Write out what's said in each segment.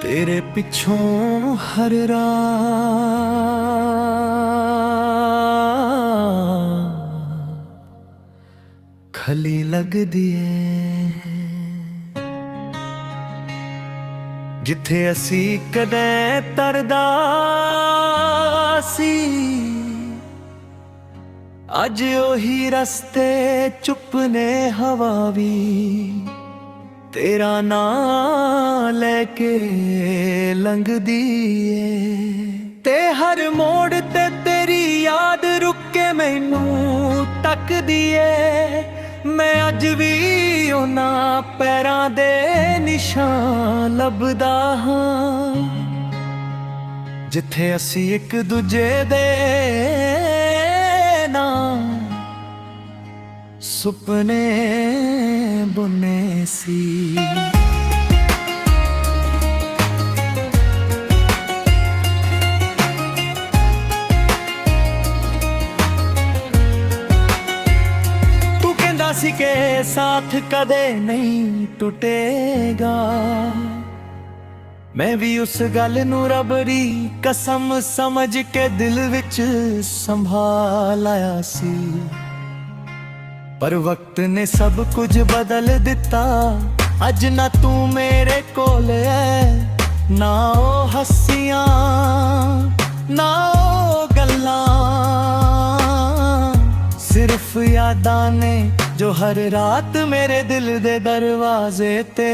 तेरे पिछों हर रात खली लगदी ਏ जिथे असी कदे तरदा सी अज ओही रस्ते चुप ने हवा भी तेरा नाम लेके लंघदी ਏ ते हर मोड़ ते तेरी याद रुक के मैनू तकदी ਏ मैं अज भी उन्हां पैरां दे निशान लभदा हां जिथे असी एक दूजे दे नां सुपने बुने सी। सी के साथ कदे नहीं टूटेगा मैं भी उस गल नू रब दी कसम समझ के दिल विच संभालाया सी पर वक्त ने सब कुछ बदल दिता अज ना तू मेरे कोल है ना ओ हस्सियां ना ओ गल्लां सिर्फ यादां ने जो हर रात मेरे दिल दे दरवाजे ते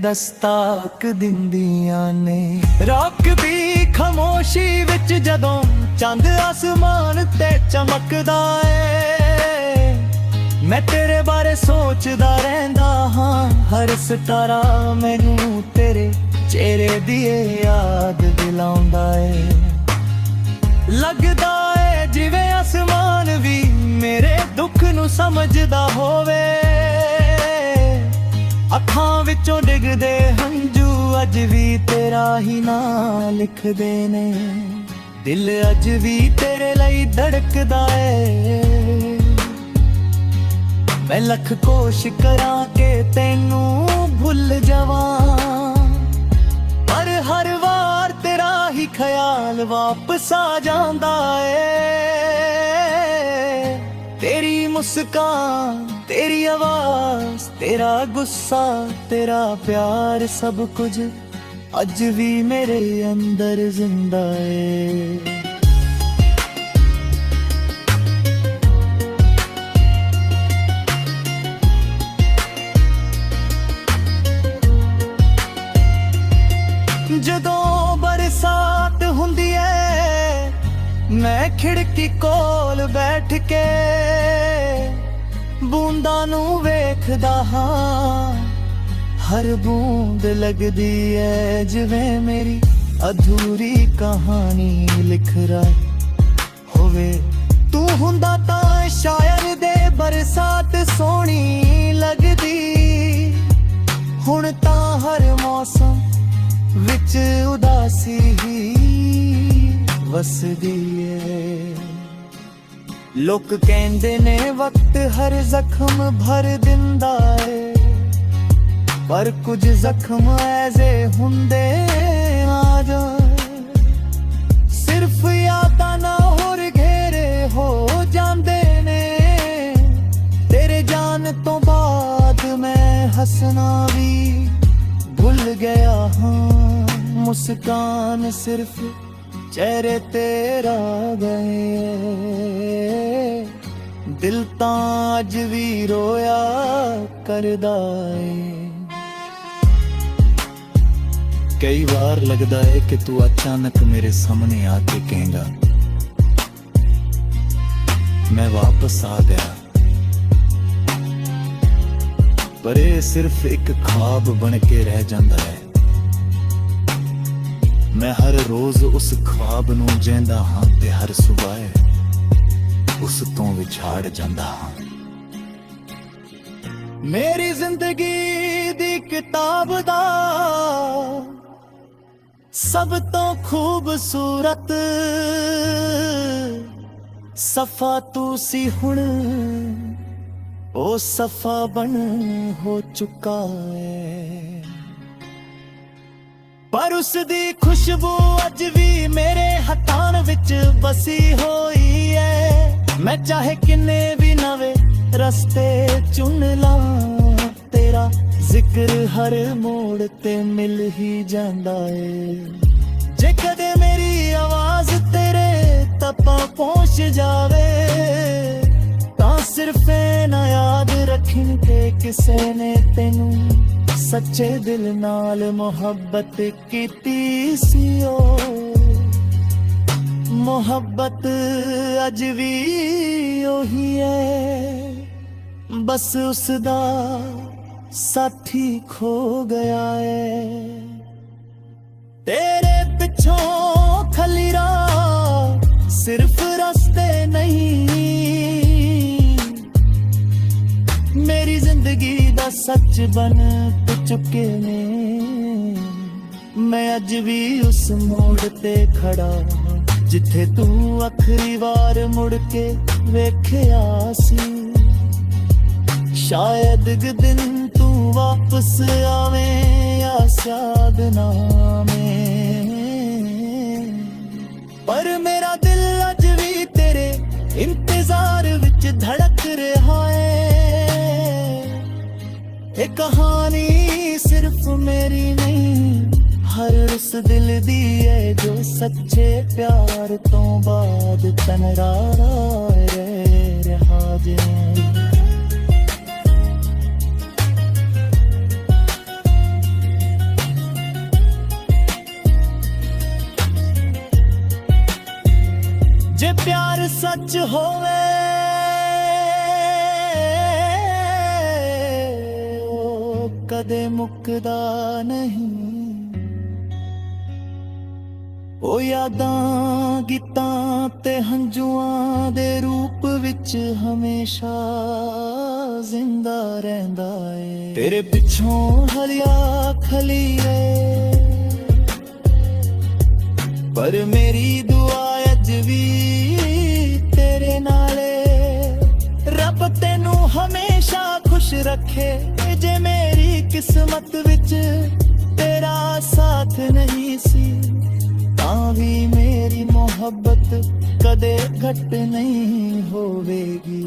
दस्तक दिंदियां ने रोकदी खामोशी विच जदों चंद आसमान ते चमकदा ए मैं तेरे बारे सोचदा रहिंदा हां हर सितारा मैनू तेरे चेहरे दी याद दिलाउंदा ए लगदा ए जिवें आसमान भी मेरे दुख नू समझदा होवे अखां विचों डिगदे हंजू अज भी तेरा ही नाम लिखदे ने दिल अज भी तेरे लई धड़कदा ए मैं लख कोशिश करां के तैनू भुल जावां पर हर वार तेरा ही ख्याल वापस आ जांदा ए तेरी मुस्कान तेरी आवाज तेरा गुस्सा तेरा प्यार सब कुछ अज भी मेरे अंदर जिंदा है। जदों बरसात हुंदी है मैं खिड़की कोल बैठ के बूंदां नू वेखदा हां हर बूंद लगदी है जिवें मेरी अधूरी कहानी लिख रहा होवे तू हुंदा तां शायर दे बरसात सोहनी लगदी हुण तां हर मौसम विच उदासी ही वसदी है लोक कहंदे ने वक्त हर जख्म भर दिंदा है पर कुछ जख्म ऐसे हुंदे आ जाए सिर्फ यादां ना होर घेरे हो जांदे ने तेरे जान तो बाद मैं हंसना भी भूल गया हाँ मुस्कान सिर्फ चेहरे तेरा गए दिल तां अज भी रोया करदा है। कई बार लगदा है कि तू अचानक मेरे सामने आके कहेगा मैं वापस आ गया पर ये सिर्फ एक ख्वाब बन के रह जांदा है मैं हर रोज उस ख्वाब नू जिंदा हां ते हर सुबह उस तो विछाड़ जांदा हां मेरी जिंदगी दी किताब दा सब तो खूबसूरत सफा तू सी हुण ओ सफा बन हो चुका है, पर उस दी खुशबू अज भी मेरे हथां विच बसी होई है। मैं चाहे किन्ने भी नवे रस्ते चुन ला, तेरा जिक्र हर मोड़ ते मिल ही जांदा है। जे कदे मेरी आवाज तेरे तपा पहुंच जावे, तां सिर्फ ना याद रखन के किसे ने तेनू सच्चे दिल नाल मोहब्बत कीती सी। ओ मोहब्बत अज भी ओही है, बस उसदा साथी खो गया है। तेरे पिछों खलीरा सिर्फ रास्ते नहीं, मेरी जिंदगी दा सच बन चुके ने। मैं अज भी उस मोड़ ते खड़ा जिथे तू आखिरी बार मुड़ के वेख्या सी। शायद एक दिन तू वापस आवे या शायद ना में, पर मेरा दिल अज भी तेरे इंतजार विच धड़क रहा है। ये कहानी सिर्फ मेरी नहीं, हर उस दिल दी है जो सच्चे प्यार तो बाद तनरा रह रहा जे। जे प्यार सच होवे ओ कदे मुकदा नहीं, ओ यादां गीतां ते हंजुआं दे रूप विच हमेशा जिंदा रहिंदा है। तेरे पिछों हलिया खलीरे, पर मेरी दुआ अज भी तेरे नाले। रब तेनू हमेशा खुश रखे, जे मेरी किस्मत विच तेरा साथ नहीं सी, तां भी मेरी मोहब्बत कदे घट नहीं होवेगी।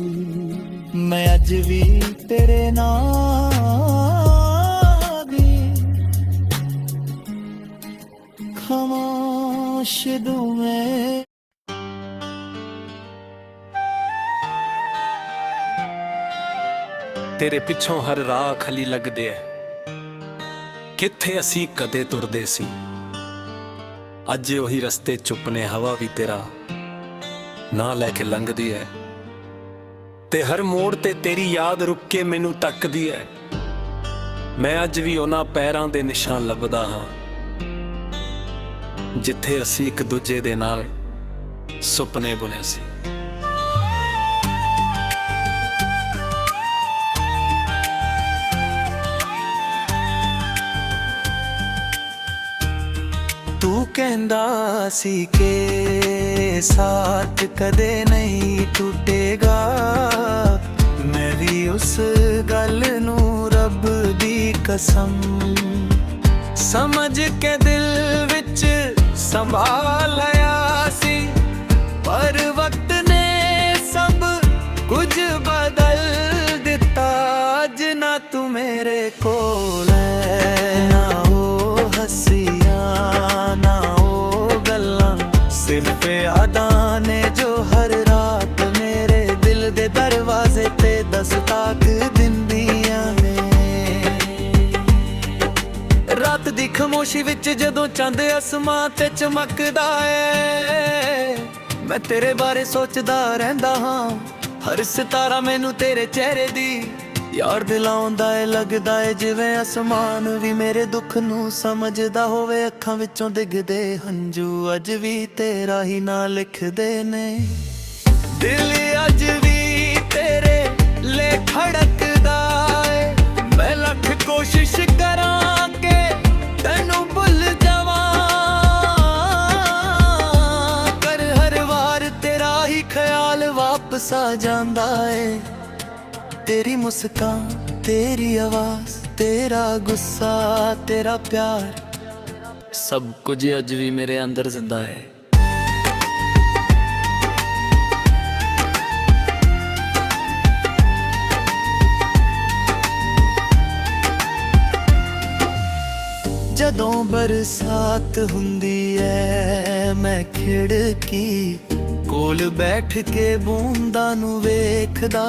मैं अज भी तेरे नाल भी खामोश दूं। तेरे पिछों हर राह खली लगदे ऐ, किथे असी कदे तुरदे सी। अज ओही रस्ते चुपने हवा भी तेरा ना लैके लंघदी है, ते हर मोड़ ते तेरी याद रुक के मैनू तकदी है। मैं अज भी उन्हां पैरां दे निशान लभदा हां, जिथे असी एक दूजे दे नाल सुपने बुने सी। तू कहंदा सी के साथ कदे नहीं टूटेगा, मैं भी उस गल नू रब दी कसम समझ के दिल विच संभालिया सी। पर वक्त ने सब कुछ बदल दिता, अज ना तू मेरे कोल है, ना ओ हसियां ना ओ गल्लां, सिर्फ यादां ने जो हर रात मेरे दिल दे दरवाजे ते दस्तक दिंदियां ने। रात दी खामोशी विच जदों चंद आसमां ते चमकदा है, मैं तेरे बारे सोचदा रहिंदा हां। हर सितारा मैनू तेरे चेहरे दी यार दिलाउंदा है, लगदा है जिवें आसमान भी मेरे दुख नू समझदा होवे। अखां विचों डिगदे हंजू अज भी तेरा ही नां लिखदे ने, दिल अज भी तेरे ले खड़कदा है। मैं लख कोशिश करां के तैनू भुल जावां, कर हर वार तेरा ही ख्याल वापस आ जांदा है। तेरी मुस्कान, तेरी आवाज, तेरा गुस्सा, तेरा प्यार, सब कुछ अज भी मेरे अंदर जिंदा है। ਜਦੋਂ ਬਰਸਾਤ ਹੁੰਦੀ ਐ ਮੈਂ ਖਿੜਕੀ ਕੋਲ ਬੈਠ ਕੇ ਬੂੰਦਾਂ ਨੂੰ ਵੇਖਦਾ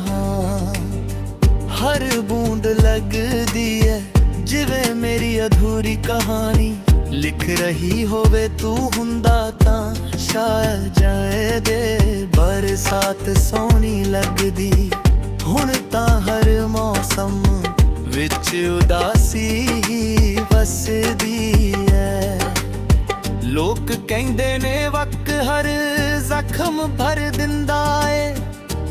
ਹਾਂ। ਹਰ ਬੂੰਦ ਲੱਗਦੀ ਐ ਜਿਵੇਂ ਮੇਰੀ ਅਧੂਰੀ ਕਹਾਣੀ ਲਿਖ ਰਹੀ ਹੋਵੇ ਤੂੰ ਹੁੰਦਾ ਤਾਂ ਸ਼ਾਇਦ ਜਾਏ ਦੇ। ਬਰਸਾਤ ਸੋਹਣੀ ਲੱਗਦੀ ਹੁਣ ਤਾਂ ਹਰ ਮੌਸਮ ਵਿੱਚ ਉਦਾਸੀ ਹੀ ਵਸਦੀ ਐ। ਲੋਕ ਕਹਿੰਦੇ ਨੇ ਵਕਤ ਹਰ ਜ਼ਖਮ ਭਰ ਦਿੰਦਾ ਏ,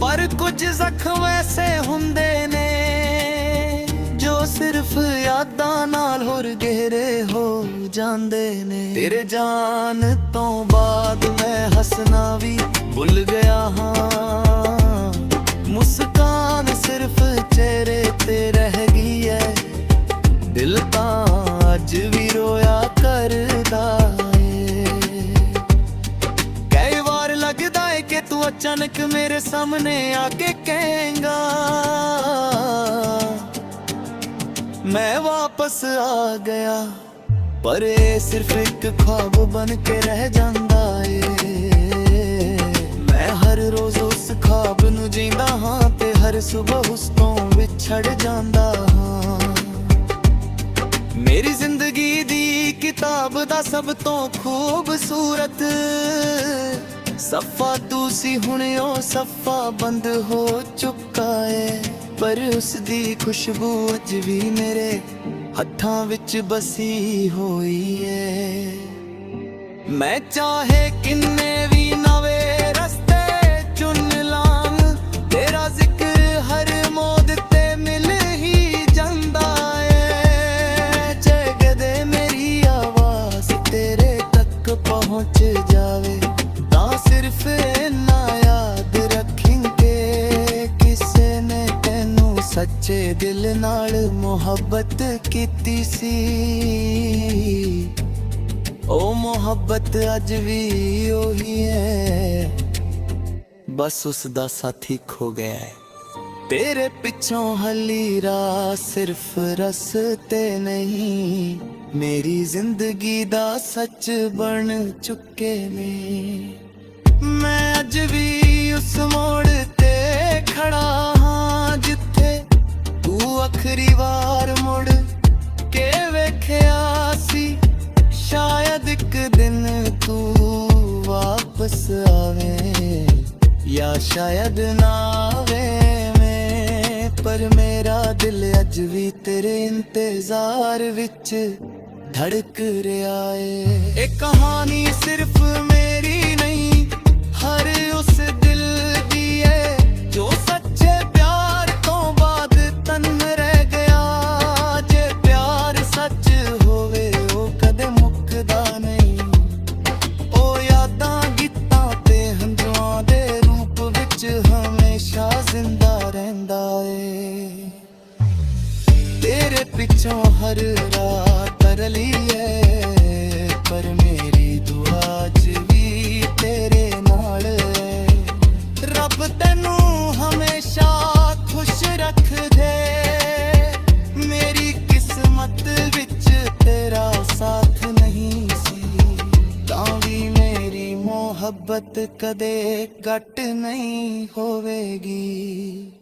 ਪਰ ਕੁਝ ਜ਼ਖਮ ਐਸੇ ਹੁੰਦੇ ਨੇ ਜੋ ਸਿਰਫ ਯਾਦਾਂ ਨਾਲ ਹੋਰ ਗਹਿਰੇ ਹੋ ਜਾਂਦੇ ਨੇ। ਤੇਰੇ ਜਾਣ ਤੋਂ ਬਾਅਦ ਮੈਂ ਹੱਸਣਾ ਵੀ ਭੁੱਲ ਗਿਆ ਹਾਂ। ਮੁਸਕਾਨ ਸਿਰਫ ਚਿਹਰੇ ਤੇ ਰਹਿ ਗਈ ਐ, ਦਿਲ ਤਾਂ ਅੱਜ ਵੀ ਰੋਇਆ ਕਰਦਾ ਏ। ਕਈ ਵਾਰ ਲੱਗਦਾ ਏ ਕਿ ਤੂੰ ਅਚਾਨਕ ਮੇਰੇ ਸਾਹਮਣੇ ਆ ਕੇ ਕਹੇਂਗਾ ਮੈਂ ਵਾਪਸ ਆ ਗਿਆ, ਪਰ ਇਹ ਸਿਰਫ ਇੱਕ ख्वाब ਬਣ ਕੇ ਰਹਿ ਜਾਂਦਾ ਏ। ਮੈਂ ਹਰ ਰੋਜ਼ ਉਸ ख्वाब ਨੂੰ ਜੀਂਦਾ ਹਾਂ ਤੇ ਹਰ ਸੁਬਹ ਉਸ ਤੋਂ ਵਿਛੜ ਜਾਂਦਾ ਹਾਂ। ਮੇਰੀ ਜ਼ਿੰਦਗੀ ਦੀ ਕਿਤਾਬ ਦਾ ਸਭ ਤੋਂ ਖੂਬਸੂਰਤ ਸਫ਼ਾ ਤੂੰ ਸੀ, ਹੁਣ ਉਹ ਸਫ਼ਾ ਬੰਦ ਹੋ ਚੁੱਕਾ ਏ, ਪਰ ਉਸ ਦੀ ਖੁਸ਼ਬੂ ਅੱਜ ਵੀ ਮੇਰੇ ਹੱਥਾਂ ਵਿੱਚ ਬਸੀ ਹੋਈ ਏ। ਮੈਂ ਚਾਹੇ ਕਿੰਨੇ ਵੀ ਨਵੇਂ ਰਸਤੇ ਚੁਣ ਲਾਂ, ਤੇਰਾ ਜ਼ਿਕਰ ਹਰ ਮੋੜ ਤੇ ਮਿਲ ਹੀ ਜਾਂਦਾ ਏ। ਜੇ ਕਦੇ ਮੇਰੀ ਆਵਾਜ਼ ਤੇਰੇ ਤੱਕ ਪਹੁੰਚ ਜਾਵੇ ਤਾਂ ਸਿਰਫ ਇੰਨਾ ਯਾਦ ਰੱਖੀਂ ਕਿ ਕਿਸੇ ਨੇ ਤੈਨੂੰ ਸੱਚੇ ਦਿਲ ਨਾਲ ਮੁਹੱਬਤ ਕੀਤੀ ਸੀ। ਉਹ ਮੁਹੱਬਤ ਅੱਜ ਵੀ ਉਹੀ ਹੈ, ਬਸ ਉਸ ਦਾ ਸਾਥੀ ਖੋ ਗਿਆ ਹੈ। ਤੇਰੇ ਪਿੱਛੋਂ ਹਲੀ ਰਾਹ ਸਿਰਫ ਰਸਤੇ ਨਹੀਂ, ਮੇਰੀ ਜ਼ਿੰਦਗੀ ਦਾ ਸੱਚ ਬਣ ਚੁੱਕੇ ਨੇ। ਮੈਂ ਅੱਜ ਵੀ ਉਸ ਮੋੜ ਤੇ ਖੜਾ ਹਾਂ ਜਿੱਥੇ ਤੂੰ ਆਖਰੀ ਵਾਰ ਮੁੜ ਕੇ ਵੇਖਿਆ ਸੀ। ਸ਼ਾਇਦ ਇੱਕ ਦਿਨ ਤੂੰ ਵਾਪਸ ਆਵੇਂ ਜਾਂ ਸ਼ਾਇਦ ਨਾ ਆਵੇਂ, ਪਰ ਮੇਰਾ ਦਿਲ ਅੱਜ ਵੀ ਤੇਰੇ ਇੰਤਜ਼ਾਰ ਵਿੱਚ ਧੜਕ ਰਿਹਾ ਏ। ਇਹ ਕਹਾਣੀ ਸਿਰਫ ਮੇਰੀ ਨਹੀਂ, ਹਰ ਉਸ ਦਿਲ ਦੀ ਏ ਜੋ ਸੱਚੇ ਪਿਆਰ ਤੋਂ ਬਾਅਦ ਤਨ ਰਹਿ ਗਿਆ। ਜੇ ਪਿਆਰ ਸੱਚ ਹੋਵੇ ਉਹ ਕਦੇ ਮੁੱਕਦਾ ਨਹੀਂ, ਉਹ ਯਾਦਾਂ ਗੀਤਾਂ ਤੇ ਹੰਝੂਆਂ ਦੇ ਰੂਪ ਵਿੱਚ ਹਮੇਸ਼ਾ ਜ਼ਿੰਦਾ ਰਹਿੰਦਾ ਏ। ਤੇਰੇ ਪਿੱਛੋਂ ਹਰ ਰਾਤ ਤਰਲੀ ਏ, ਪਰ ਮੇਰੀ ਦੁਆ ਅੱਜ ਵੀ ਤੇਰੇ ਨਾਲ ਏ। ਰੱਬ ਤੈਨੂੰ ਹਮੇਸ਼ਾ ਖੁਸ਼ ਰੱਖਦੇ, ਮੇਰੀ ਕਿਸਮਤ ਵਿੱਚ ਤੇਰਾ ਸਾਥ ਨਹੀਂ ਸੀ ਤਾਂ ਵੀ ਮੇਰੀ ਮੁਹੱਬਤ ਕਦੇ ਘੱਟ ਨਹੀਂ ਹੋਵੇਗੀ।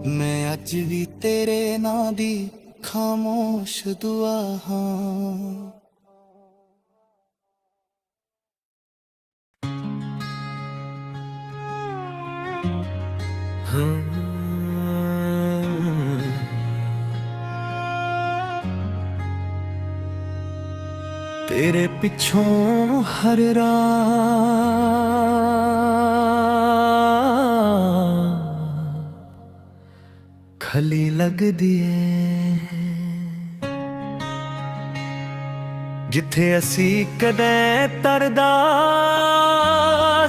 ਮੈਂ ਅੱਜ ਵੀ ਤੇਰੇ ਨਾਂ ਦੀ ਖਾਮੋਸ਼ ਦੁਆ ਹਾਂ। तेरे पिछों हर रात खली लगदी ਏ ਜਿੱਥੇ ਅਸੀਂ ਕਦੇ ਤਰਦਾ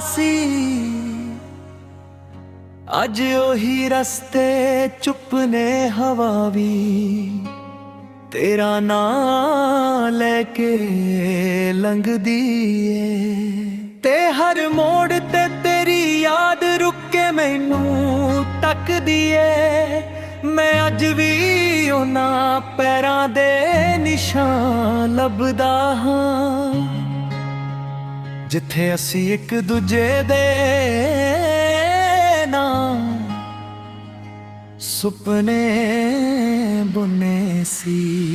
ਸੀ। ਅੱਜ ਉਹੀ ਰਸਤੇ ਚੁੱਪ ਨੇ ਹਵਾ ਵੀ ਤੇਰਾ ਨਾਂ ਲੈ ਕੇ ਲੰਘਦੀ ਏ ਤੇ ਹਰ ਮੋੜ ਤੇ ਤੇਰੀ ਯਾਦ ਰੁਕ ਕੇ ਮੈਨੂੰ ਤੱਕਦੀ ਏ ਮੈਂ ਅੱਜ ਵੀ ਉਹਨਾਂ ਪੈਰਾਂ ਦੇ ਨਿਸ਼ਾਨ ਲੱਭਦਾ ਹਾਂ ਜਿੱਥੇ ਅਸੀਂ ਇੱਕ ਦੂਜੇ ਦੇ ਸੁਪਨੇ ਬੁਨੇ ਸੀ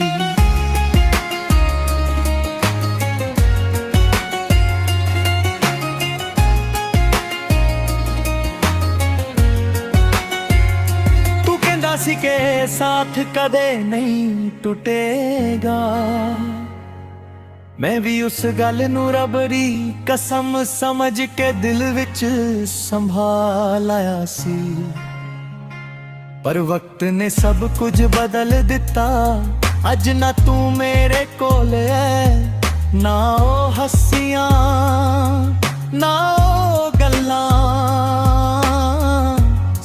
ਤੂੰ ਕਹਿੰਦਾ ਸੀ ਕਿ ਸਾਥ ਕਦੇ ਨਹੀਂ ਟੁੱਟੇਗਾ ਮੈਂ ਵੀ ਉਸ ਗੱਲ ਨੂੰ ਰੱਬ ਦੀ ਕਸਮ ਸਮਝ ਕੇ ਦਿਲ ਵਿੱਚ ਸੰਭਾਲਿਆ ਸੀ ਪਰ ਵਕਤ ਨੇ ਸਭ ਕੁਝ ਬਦਲ ਦਿੱਤਾ ਅੱਜ ਨਾ ਤੂੰ ਮੇਰੇ ਕੋਲ ਐ ਨਾ ਉਹ ਹੱਸੀਆਂ ਨਾ ਉਹ ਗੱਲਾਂ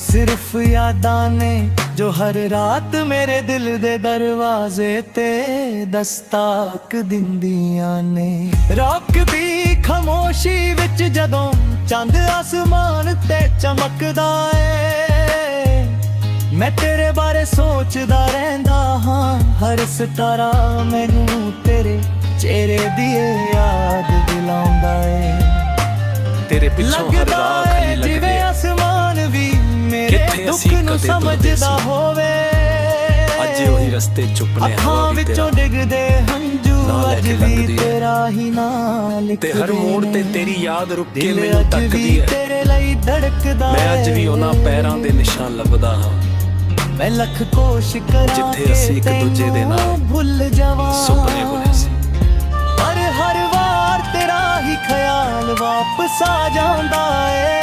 ਸਿਰਫ ਯਾਦਾਂ ਨੇ ਜੋ ਹਰ ਰਾਤ ਮੇਰੇ ਦਿਲ ਦੇ ਦਰਵਾਜ਼ੇ ਤੇ ਦਸਤਕ ਦਿੰਦੀਆਂ ਨੇ ਰੋਕਦੀ ਖਾਮੋਸ਼ੀ ਵਿੱਚ ਜਦੋਂ ਚੰਦ ਆਸਮਾਨ ਤੇ ਚਮਕਦਾ ਏ ਮੈਂ ਤੇਰੇ ਬਾਰੇ ਸੋਚਦਾ ਰਹਿੰਦਾ ਹਾਂ ਹਰ ਸਿਤਾਰਾ ਮੈਨੂੰ ਤੇਰੇ ਚਿਹਰੇ ਦੀ ਯਾਦ ਦਿਲਾਉਂਦਾ ਏ ਤੇਰੇ ਪਿੱਛੋਂ ਹਰ ਰਾਹ ਖਲੀ ਲੱਗਦੀ ਜਿਵੇਂ ਆਸਮਾਨ ਵੀ ਮੇਰੇ ਦੁੱਖ ਨੂੰ ਸਮਝਦਾ ਹੋਵੇ ਅੱਜ ਉਹੀ ਰਸਤੇ ਚੁੱਪ ਨੇ ਹਵਾ ਵੀ ਵਿੱਚੋਂ ਡਿੱਗਦੇ ਹੰਝੂ ਅੱਜ ਵੀ ਤੇਰਾ ਹੀ ਨਾਂ ਲਿਖਦੇ ਤੇ ਹਰ ਮੋੜ ਤੇ ਤੇਰੀ ਯਾਦ ਰੁਕ ਕੇ ਮੈਨੂੰ ਤੱਕਦੀ ਹੈ ਤੇਰੇ ਲਈ ਧੜਕਦਾ ਮੈਂ ਅੱਜ ਵੀ ਉਹਨਾਂ ਪੈਰਾਂ ਦੇ ਨਿਸ਼ਾਨ ਲੱਭਦਾ ਹਾਂ ਮੈਂ ਲੱਖ ਕੋਸ਼ਿਸ਼ ਕਰਾਂ ਜਿੱਥੇ ਅਸੀਂ ਇੱਕ ਦੂਜੇ ਦੇ ਨਾਲ ਭੁੱਲ ਜਾਵਾਂ ਸੁਪਨੇ ਬੁਣੇ ਸੀ ਪਰ ਹਰ ਵਾਰ ਤੇਰਾ ਹੀ ਖਿਆਲ ਵਾਪਸ ਆ ਜਾਂਦਾ ਏ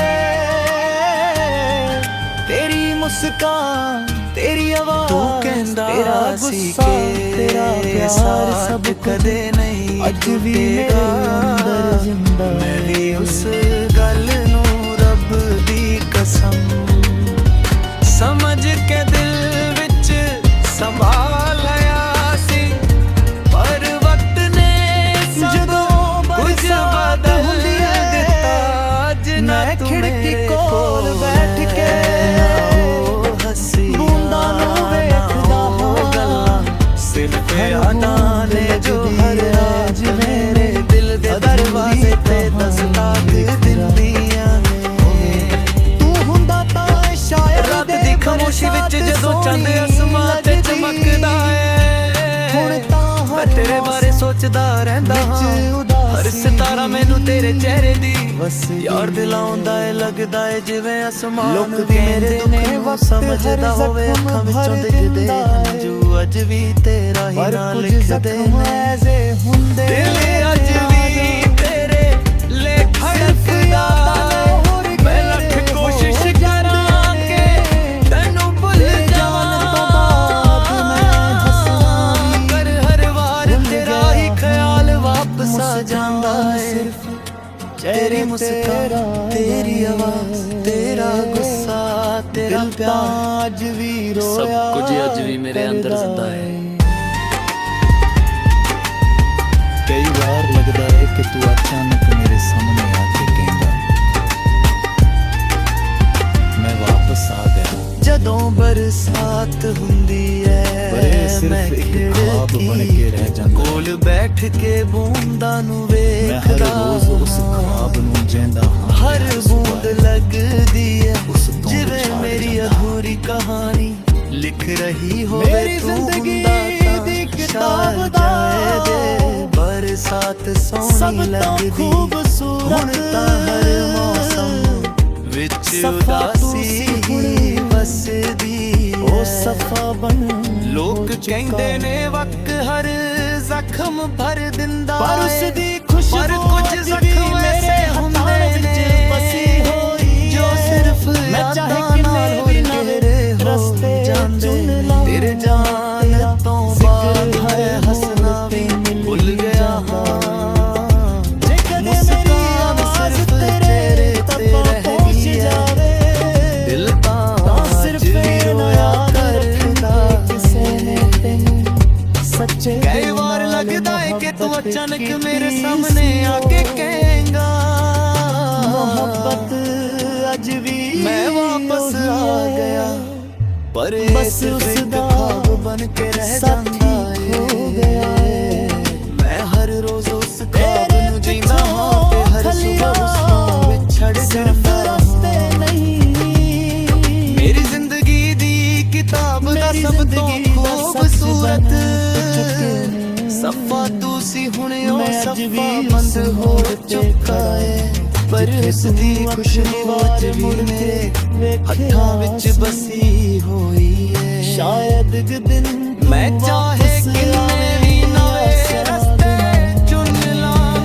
ਤੇਰੀ ਮੁਸਕਾਨ ਤੇਰੀ ਆਵਾਜ਼ ਤੂੰ ਕਹਿੰਦਾ ਤੇਰਾ ਸੀ ਗੁੱਸਾ ਕਿ ਤੇਰਾ ਪਿਆਰ ਸਭ ਕਦੇ ਨਹੀਂ ਅੱਜ ਵੀ ਮੇਰੇ ਅੰਦਰ ਜ਼ਿੰਦਾ ਮੈਂ ਵੀ ਉਸ ਗੱਲ ਨੂੰ ਰੱਬ ਦੀ ਕਸਮ ਸਮਝ ਕੇ ਦਿਲ ਵਿੱਚ ਸੰਭਾਲਿਆ ਸੀ ਪਰ ਵਕਤ ਨੇ ਜਦੋਂ ਕੁਝ ਬਦਲ ਦਿੱਤਾ ਅੱਜ ਨਾ ਤੂੰ ਖਿੜਕੀ ਕੋਲ ਬੈਠ ਕੇ ਹੱਸੀ ਬੂੰਦਾਂ ਨੂੰ ਵੇਖਦਾ ਹਾਂ ਸਿਰਫ ਯਾਦਾਂ ਨੇ ਜੋ ਹਰ ਰਾਜ ਮੇਰੇ ਦਿਲ ਦੇ ਦਰਵਾਜ਼ੇ ਤੇ ਦਸਤਕ ਦਿੰਦੀਆਂ ਨੇ ਤੂੰ ਹੁੰਦਾ ਤਾਂ ਸ਼ਾਇਦ ਰਾਤ ਦੀ ਖਾਮੋਸ਼ੀ ਵਿੱਚ ਜਦੋਂ ਚੰਦ ਅਸਮਾਨ ਤੇ ਚਮਕਦਾ ਹੁਣ ਏ ਤਾਂ ਮੈਂ ਤੇਰੇ ਬਾਰੇ ਸੋਚਦਾ ਰਹਿੰਦਾ ਹਾਂ ਹਰ ਸਿਤਾਰਾ ਮੈਨੂੰ ਤੇਰੇ ਚਿਹਰੇ ਦੀ ਯਾਰ ਦਿਲਾਉਂਦਾ ਏ ਲੱਗਦਾ ਏ ਜਿਵੇਂ ਅਸਮਾਨ ਲੋਕ ਵੀ ਮੇਰੇ ਕਹਿੰਦੇ ਦੁੱਖ ਨੇ ਨੂੰ ਵਕਤ ਸਮਝਦਾ ਹਰ ਹੋਵੇ ਜ਼ਖਮ ਅੱਖਾਂ ਵਿੱਚੋਂ ਭਰ ਡਿੱਗਦੇ ਦਿੰਦਾ ਏ। ਹੰਝੂ ਅੱਜ ਵੀ ਤੇਰਾ ਹੀ ਪਰ ਨਾਂ ਕੁਝ ਲਿਖਦੇ ਜ਼ਖਮ ਨੇ ਐਸੇ ਹੁੰਦੇ ਦਿਲ ਅੱਜ ਵੀ ਤੇਰੇ ਲੈ ਖੜਕਦਾ ਮੈਂ ਲੱਖ ਕੋਸ਼ਿਸ਼ ਕਰਾਂ ਕਿ ਤੈਨੂੰ ਭੁੱਲ ਜਾਵਾਂ ਪਰ ਹਰ ਵਾਰ ਤੇਰਾ ਹੀ ਖਿਆਲ ਵਾਪਸ ਆ ਜਾਂਦਾ ਏ ਤੇਰੀ ਮੁਸਕਾਨ ਤੇਰੀ ਆਵਾਜ਼ ਤੇਰਾ ਗੁੱਸਾ ਤੇਰਾ ਪਿਆਰ ਅੱਜ ਵੀ ਰੋਇਆ ਸਭ ਕੁਝ ਅੱਜ ਵੀ ਮੇਰੇ ਅੰਦਰ ਜ਼ਿੰਦਾ ਹੈ। ਕਈ ਵਾਰ ਲੱਗਦਾ ਹੈ ਕਿ ਤੂੰ ਅਚਾਨਕ ਮੇਰੇ ਸਾਹਮਣੇ ਆ ਕੇ ਕਹਿੰਦਾ ਮੈਂ ਵਾਪਸ ਆ ਗਿਆ ਜਦੋਂ ਬਰਸਾਤ ਹੁੰਦੀ ਹੈ ਪਰ ਇਹ ਸਿਰਫ ਇੱਕ ਖ਼ਵਾਬ ਬਣ ਕੇ ਰਹਿ ਜਾਂਦਾ ਹੈ। ਕੋਲ ਬੈਠ ਕੇ ਬੂੰਦਾਂ ਨੂੰ ਮੈਂ ਹਰ ਵੇਖਦਾ ਰੋਜ਼ ਉਸ ਖ਼ਵਾਬ ਨੂੰ ਜਿਉਂਦਾ ਹਾਂ ਹਰ ਬੂੰਦ ਲੱਗਦੀ ਹੈ ਉਸ ਤੋਂ ਜਿਵੇਂ ਵਿਚਾਰ ਮੇਰੀ ਜਾਂਦਾ। ਅਧੂਰੀ ਕਹਾਣੀ ਲਿਖ ਰਹੀ ਹੋਵੇ ਮੇਰੀ ਤੂੰ ਜ਼ਿੰਦਗੀ ਹੁੰਦਾ ਦੀ ਤਾਂ ਕਿਤਾਬ ਸ਼ਾਇਦ ਦਾ ਜਾਏ ਬਰਸਾਤ ਸਭ ਸੋਹਣੀ ਤੋਂ ਲੱਗਦੀ ਖੂਬਸੂਰਤ ਹੁਣ ਤਾਂ ਹਰ ਮੌਸਮ ਵਿੱਚ ਸਫਾ ਉਦਾਸੀ ਤੂੰ ਵਸਦੀ ਉਹ ਹੈ। ਸਫਾ ਬਣ ਲੋਕ ਕਹਿੰਦੇ ਨੇ ਵਕਤ ਹਰ ਜ਼ਖਮ ਭਰ ਦਿੰਦਾ ਪਰ ਉਸ ਏ। ਦੀ ਖੁਸ਼ਬੂ ਪਰ ਕੁਝ ਅੱਜ ਵੀ ਜ਼ਖਮ ਮੇਰੇ ਐਸੇ ਹੱਥਾਂ ਹੁੰਦੇ ਵਿੱਚ ਨੇ ਵਸੀ ਹੋਈ ਜੋ ਹੈ। ਸਿਰਫ ਮੈਂ ਚਾਹੇ ਯਾਦਾਂ ਕਿੰਨੇ ਨਾਲ ਵੀ ਹੋਰ ਨਵੇਂ ਗਹਿਰੇ ਹੋ ਰਸਤੇ ਜਾਂਦੇ ਚੁਣ ਲਾਂ। ਤੇਰੇ ਜਾਣ ਤੋਂ ਬਾਅਦ ਹੈ ਹੱਸਣਾ ਵੀ ਭੁੱਲ ਗਿਆ ਹਾਂ ਜੇ ਕਦੇ ਮੇਰੀ ਮੁਸਕਾਨ ਆਵਾਜ਼ ਸਿਰਫ ਤੇਰੇ ਚਿਹਰੇ ਤੇ ਤੱਕ ਰਹਿ ਪਹੁੰਚ ਗਈ ਹੈ। ਜਾਵੇ ਦਿਲ ਅੱਜ ਵੀ मैं वापस ਉਹੀ आ ਹੈ। गया पर बस सिर्फ एक उसदा ख्वाब बन के रह साथी जाता खो है। गया है। मैं हर रोज उस ख्वाब तेरे ਨੂੰ जींदा हाँ ते हर सुबह उस ख्वाब ਵਿੱਚ ਛੱਡ सिर्फ ਜਾਂਦਾ रस्ते ਹਾਂ। नहीं मेरी जिंदगी दी किताब दा मेरी सब तो जिंदगी दा सच खूबसूरत बन चुके ने। सफा तू सी हुणे ओ मैं अज सफा भी बंद उस हो मोड़ ते चुका खड़ा है पर जिथे उस तू दी अखरी खुशबू वार अज भी मुड़ के मेरे वेखिया हत्थां विच सी। बसी होई है। शायद एक दिन तू मैं चाहे वापस किन्ने आवे भी नवे या रस्ते साथ चुन लां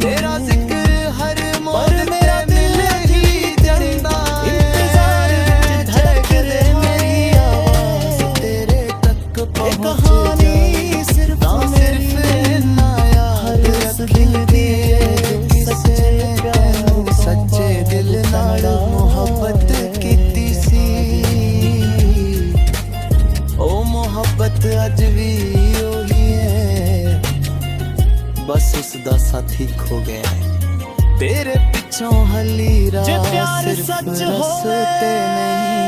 तेरा जिक्र हर मोड़ पर मेरा ते दिल मिल ही जांदा है। इंतजार विच धड़कदे मेरी आवाज़ तेरे तक ये पहुंच कहानी जाए सिर्फ तां मेरी सिर्फ है। ना याद हर उस रखी दिल दी दी जो किसे सच्चे प्यार तैनू तो सच्चे दिल नाल चंगा मोहब्बत है। कीती सी ओ मोहब्बत अज भी ओही है बस उसदा साथी खो गया है। तेरे पिछों हली जे राह प्यार सिर्फ सच रस्ते नहीं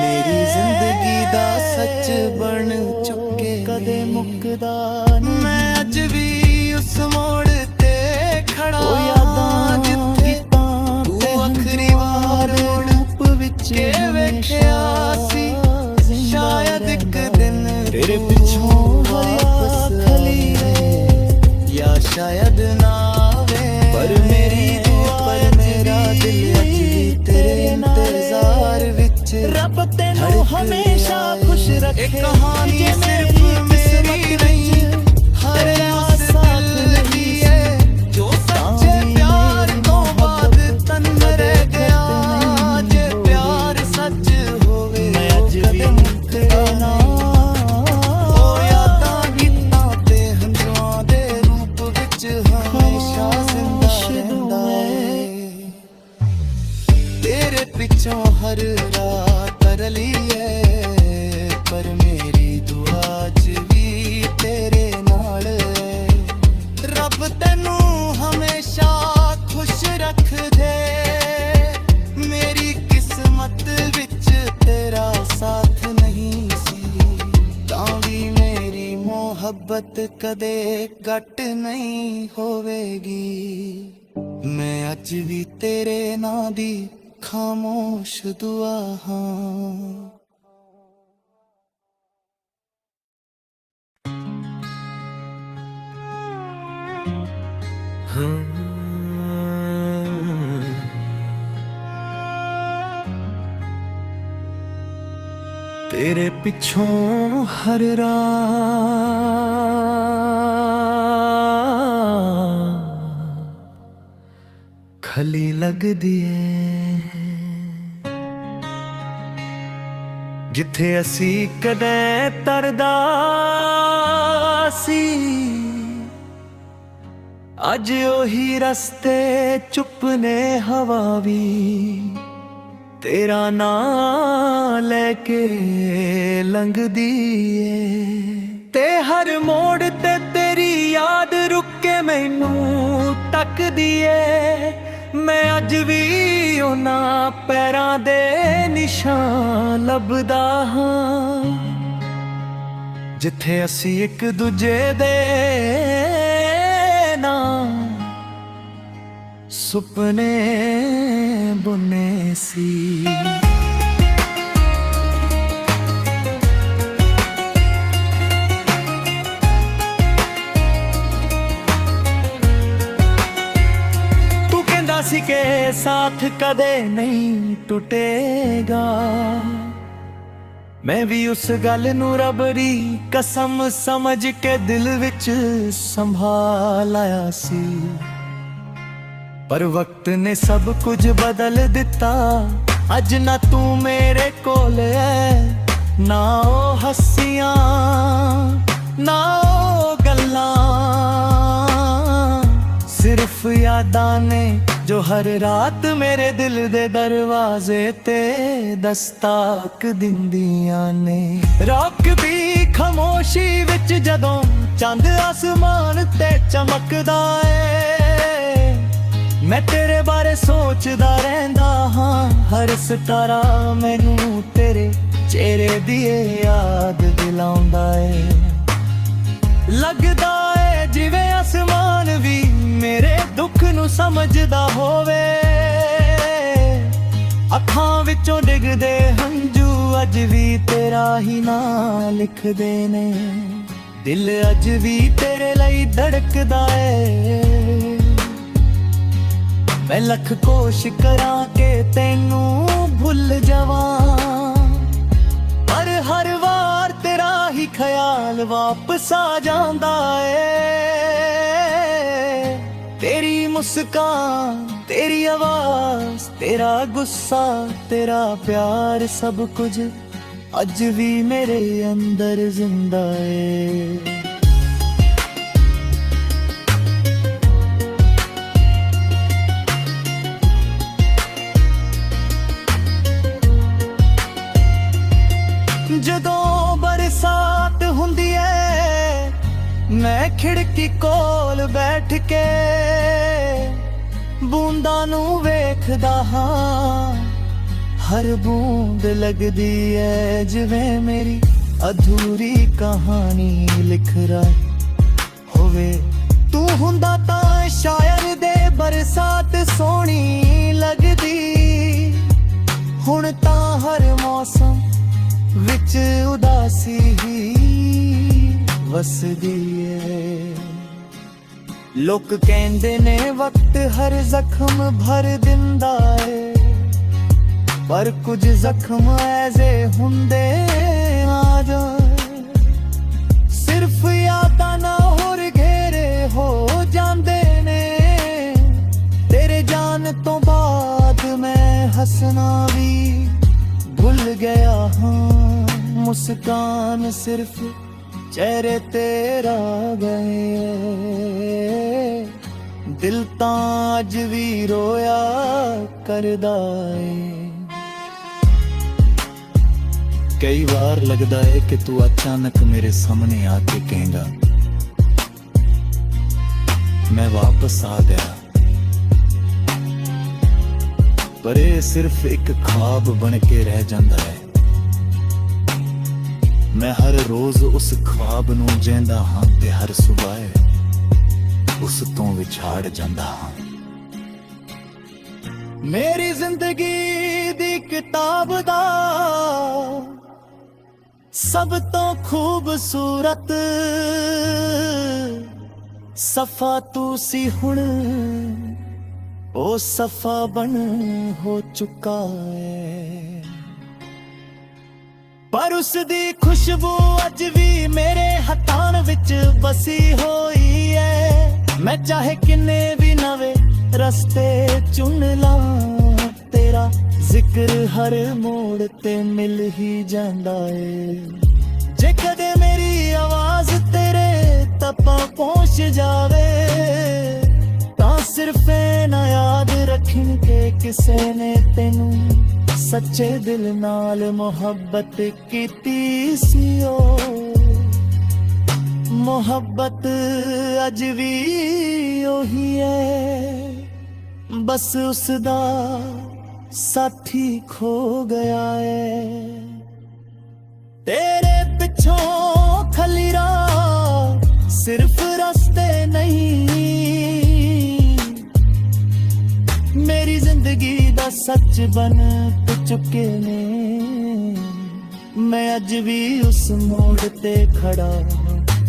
मेरी जिंदगी दा सच बन चुके कदे ने। मुकदा नहीं। मैं अज भी उस मोड़ ते खड़ा ओ यादां जिथे गीतां तू ते आखरी वार हंझूआं मुड़ रूप विच के हमेशा वेख्या सी जिंदा शायद एक रहंदा। दिन तेरे तू पिछों वापस हरिया खली आवे या शायद ना आवे पर मेरी दुआ पर मेरा दिल अज भी तेरे इंतजार विच रब तेनू धड़क हमेशा रहा खुश है। रखे एक कहानी जे सिर्फ मेरी नहीं हर तेरा उस साथ दिल की है जो सच्चे प्यार तो बाद तन रह गया जे प्यार सच होवे मैं अज भी कदे मुकदा ना ओ यादां गीतां ते हंझूआं दे रूप विच हमेशा जिंदा रहंदा है। तेरे पिछों हर रात तरली है पर मेरी दुआ च भी तेरे नाल है। रब तैनू हमेशा खुश रख दे मेरी किस्मत विच तेरा साथ नहीं सी तां भी मेरी मोहब्बत कदे घट नहीं होवेगी। मैं अज भी तेरे नां दी खामोश दुआ हां। तेरे पिछों हर रात खली लगदी ਏ ਜਿੱਥੇ ਅਸੀਂ ਕਦੇ ਤਰਦਾ ਸੀ ਅੱਜ ਉਹੀ ਰਸਤੇ ਚੁੱਪ ਨੇ ਹਵਾ ਵੀ तेरा नाम लेके लंघदी ਏ ते हर मोड़ ते तेरी याद रुक के मैनू तकदी ਏ मैं अज भी उन्हां पैरां दे निशान लभदा हां जिथे असी एक दूजे दे नाम सुपने बुने सी। तू कहंदा सी के साथ कदे नहीं टुटेगा मैं भी उस गल नू रब दी कसम समझ के दिल विच संभालाया सी पर वक्त ने सब कुछ बदल दिता अज ना तू मेरे कोल है ना ओ हस्सियां ना ओ गल्लां सिर्फ यादां ने जो हर रात मेरे दिल दे दरवाजे ते दस्तक दिंदियां ने रोकदी खामोशी विच जदों चंद आसमान ते चमकदा है मैं तेरे बारे सोचदा रहंदा हां हर सितारा मैनू तेरे चेहरे दी याद दिलाउंदा है लगदा है जिवें आसमान भी मेरे दुख नू समझदा होवे अखां विचों डिगदे हंजू अज भी तेरा ही नाम लिखदे ने दिल अज भी तेरे लई धड़कदा है मैं लख कोशिश करां के तैनू भुल जावां पर हर वार तेरा ही ख्याल वापस आ जांदा है तेरी मुस्कान तेरी आवाज तेरा गुस्सा तेरा प्यार सब कुछ अज भी मेरे अंदर जिंदा है ਜਦੋਂ ਬਰਸਾਤ ਹੁੰਦੀ ਐ ਮੈਂ ਖਿੜਕੀ ਕੋਲ ਬੈਠ ਕੇ ਬੂੰਦਾਂ ਨੂੰ ਵੇਖਦਾ ਹਾਂ ਹਰ ਬੂੰਦ ਲੱਗਦੀ ਐ ਜਿਵੇਂ ਮੇਰੀ ਅਧੂਰੀ ਕਹਾਣੀ ਲਿਖ ਰਿਹਾ ਹੋਵੇ ਤੂੰ ਹੁੰਦਾ ਤਾਂ ਸ਼ਾਇਰ ਦੇ ਬਰਸਾਤ ਸੋਹਣੀ ਲੱਗਦੀ ਹੁਣ ਤਾਂ ਹਰ ਮੌਸਮ विच उदासी ही वसदी है लोग कहंदे ने वक्त हर जख्म भर दिंदा है पर कुछ जख्म ऐसे हुंदे आ जाए सिर्फ यादां ना होर घेरे हो जांदे ने तेरे जान तो बाद मैं हसना भी भूल गया हाँ मुस्कान सिर्फ चेहरे तेरा गए दिल तां अज भी रोया करदा है कई बार लगदा है कि तू अचानक मेरे सामने आके कहेगा मैं वापस आ गया पर ये सिर्फ एक ख्वाब बन के रह जाता है मैं हर रोज उस ख्वाब नू जिंदा हाँ ते हर सुबह उस तो विछाड़ जांदा हाँ मेरी जिंदगी दी किताब दा सब तो खूबसूरत सफा तू सी हुण ओ सफा बन हो चुका है पर उस दी खुशबू अज भी मेरे हथां विच बसी होई है मैं चाहे किन्ने भी नवे रस्ते चुन लां तेरा जिक्र हर मोड़ ते मिल ही जांदा है जे कदे मेरी आवाज तेरे तपा पहुंच जावे सिर्फ ना याद रखन के किसे ने तेनू सच्चे दिल नाल मोहब्बत कीती सी ओ मोहब्बत अज भी ओही है बस उसदा साथी खो गया है तेरे पिछों खलीरा सिर्फ रास्ते नहीं मेरी जिंदगी दा सच बन चुके ने मैं अज भी उस मोड़ ते खड़ा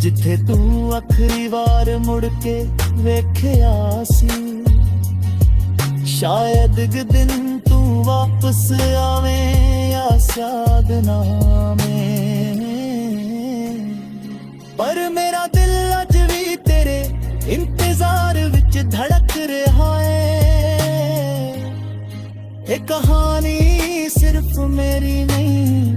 जिथे तू आखिरी बार मुड़ के वेख्या सी शायद एक दिन तू वापस आवे या शायद ना में पर मेरा दिल अज भी तेरे इंतजार विच धड़क रहा है ये कहानी सिर्फ मेरी नहीं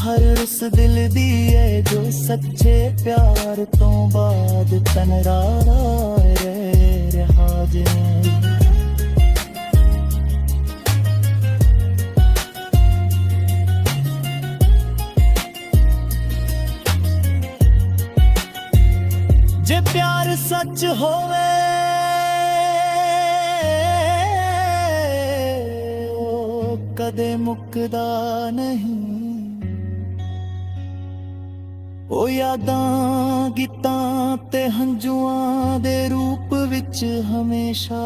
हर उस दिल दी है जो सच्चे प्यार तो बाद तनरा रह रहा जे जे प्यार सच होवे ਕਦੇ ਮੁੱਕਦਾ ਨਹੀਂ। ਉਹ ਯਾਦਾਂ ਗੀਤਾਂ ਤੇ ਹੰਝੂਆਂ ਦੇ ਰੂਪ ਵਿੱਚ ਹਮੇਸ਼ਾ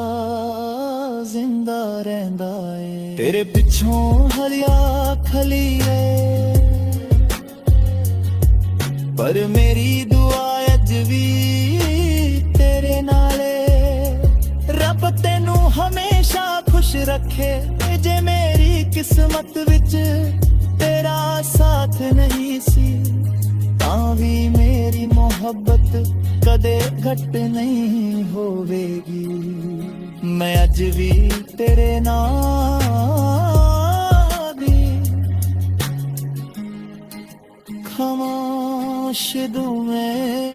ਜ਼ਿੰਦਾ ਰਹਿੰਦਾ ਏ। ਤੇਰੇ ਪਿੱਛੋਂ ਹਰਿਆ ਖਲੀਏ ਪਰ ਮੇਰੀ ਦੁਆ ਅੱਜ ਵੀ ਤੇਰੇ ਨਾਲੇ। ਰੱਬ ਤੈਨੂੰ ਹਮੇਸ਼ਾ ਖੁਸ਼ ਰੱਖੇ। ਜੇ ਮੇਰੀ ਕਿਸਮਤ ਵਿੱਚ ਤੇਰਾ ਸਾਥ ਨਹੀਂ ਸੀ ਤਾਂ ਵੀ ਮੇਰੀ ਮੁਹੱਬਤ ਕਦੇ ਘੱਟ ਨਹੀਂ ਹੋਵੇਗੀ। ਮੈਂ ਅੱਜ ਵੀ ਤੇਰੇ ਨਾਲ ਦੀ ਖਾਮੋਸ਼ ਦੁਵੇਂ